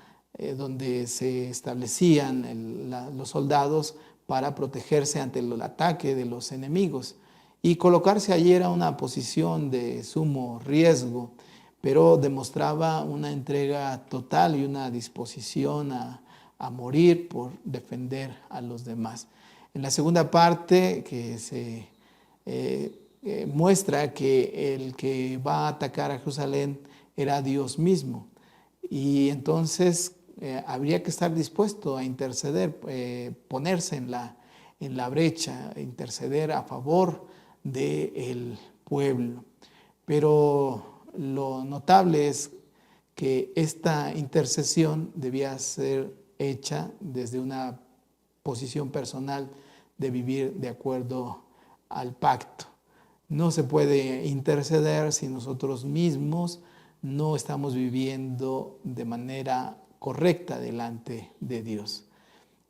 donde se establecían los soldados para protegerse ante el ataque de los enemigos. Y colocarse allí era una posición de sumo riesgo, pero demostraba una entrega total y una disposición a morir por defender a los demás. En la segunda parte, que se muestra que el que va a atacar a Jerusalén era Dios mismo, y entonces habría que estar dispuesto a interceder, ponerse en la brecha, interceder a favor del pueblo. Pero lo notable es que esta intercesión debía ser hecha desde una posición personal de vivir de acuerdo al pacto. No se puede interceder si nosotros mismos no estamos viviendo de manera correcta delante de Dios.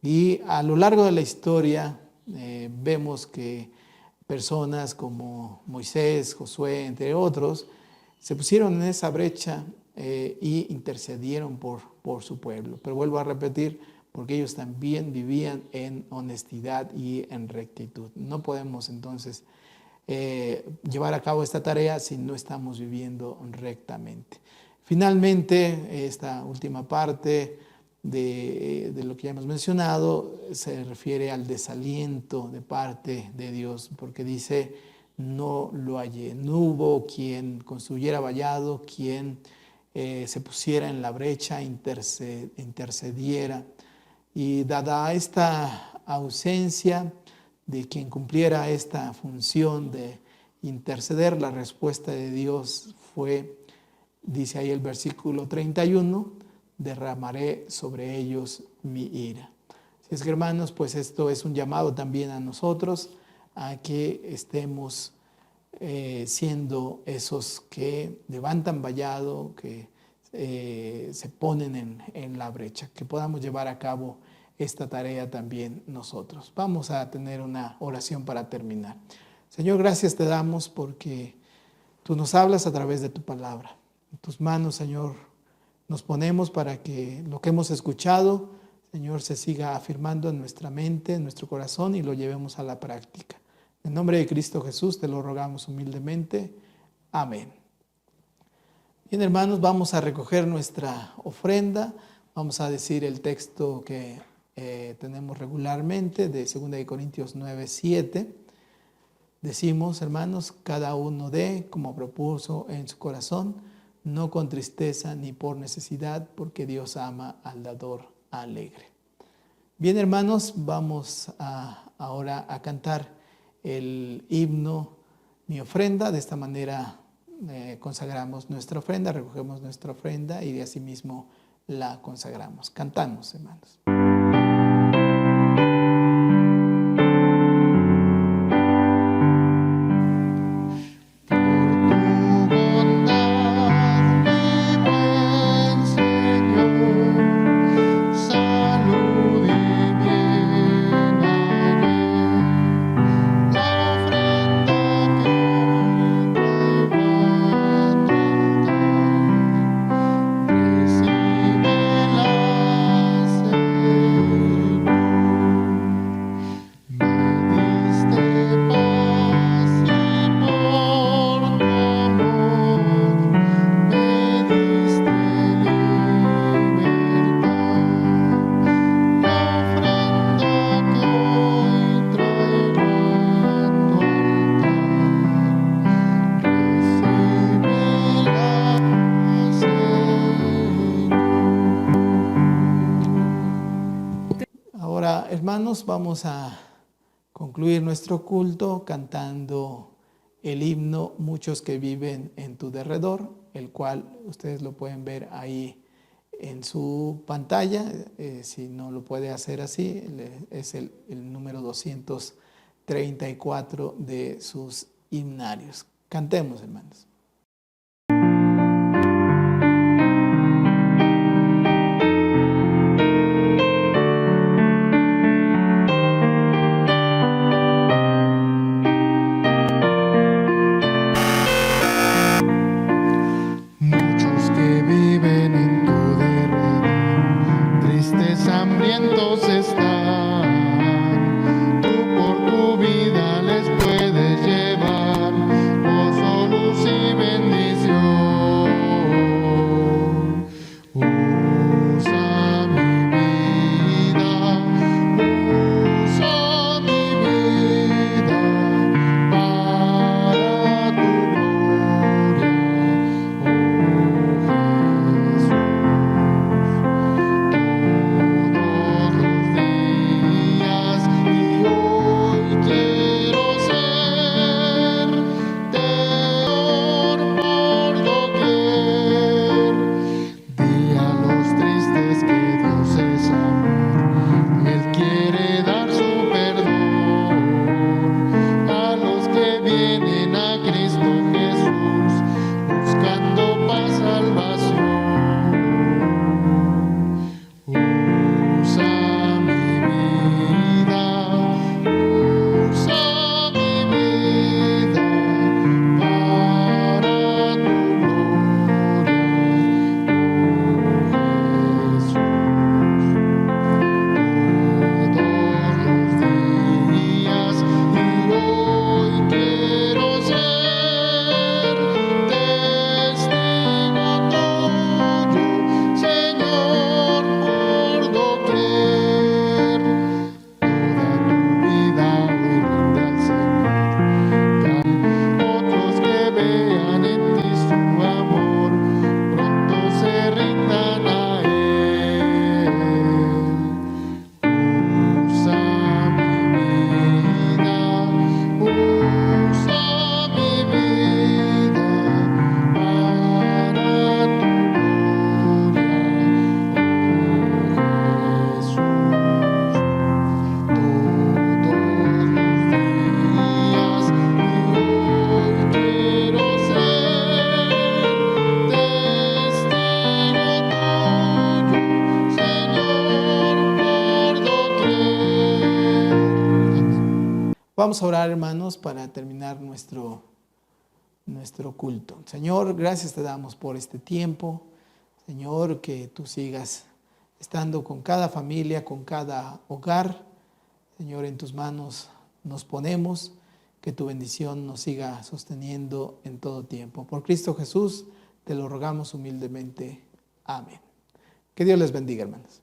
Y a lo largo de la historia vemos que personas como Moisés, Josué, entre otros, se pusieron en esa brecha y intercedieron por su pueblo. Pero vuelvo a repetir, porque ellos también vivían en honestidad y en rectitud. No podemos entonces llevar a cabo esta tarea si no estamos viviendo rectamente. Finalmente, esta última parte de lo que ya hemos mencionado se refiere al desaliento de parte de Dios, porque dice: no lo hallé. No hubo quien construyera vallado, quien se pusiera en la brecha, intercediera. Y dada esta ausencia de quien cumpliera esta función de interceder, la respuesta de Dios fue, dice ahí el versículo 31, derramaré sobre ellos mi ira. Así es que, hermanos, pues esto es un llamado también a nosotros a que estemos siendo esos que levantan vallado, que se ponen en la brecha, que podamos llevar a cabo esta tarea también nosotros. Vamos a tener una oración para terminar. Señor, gracias te damos porque tú nos hablas a través de tu palabra. En tus manos, Señor, nos ponemos para que lo que hemos escuchado, Señor, se siga afirmando en nuestra mente, en nuestro corazón, y lo llevemos a la práctica. En nombre de Cristo Jesús te lo rogamos humildemente. Amén. Bien, hermanos, vamos a recoger nuestra ofrenda. Vamos a decir el texto que tenemos regularmente de 2 Corintios 9:7. Decimos, hermanos: cada uno dé como propuso en su corazón, no con tristeza ni por necesidad, porque Dios ama al dador alegre. Bien, hermanos, vamos ahora a cantar el himno Mi ofrenda. De esta manera consagramos nuestra ofrenda, recogemos nuestra ofrenda y de asimismo la consagramos. Cantamos, hermanos. Recíbela, Señor. hermanos, vamos a concluir nuestro culto cantando el himno Muchos que viven en tu derredor, el cual ustedes lo pueden ver ahí en su pantalla. Si no lo puede hacer así, es el número 234 de sus himnarios. Cantemos, hermanos. Vamos a orar, hermanos, para terminar nuestro culto. Señor, gracias te damos por este tiempo. Señor, que tú sigas estando con cada familia, con cada hogar. Señor, en tus manos nos ponemos. Que tu bendición nos siga sosteniendo en todo tiempo. Por Cristo Jesús, te lo rogamos humildemente. Amén. Que Dios les bendiga, hermanos.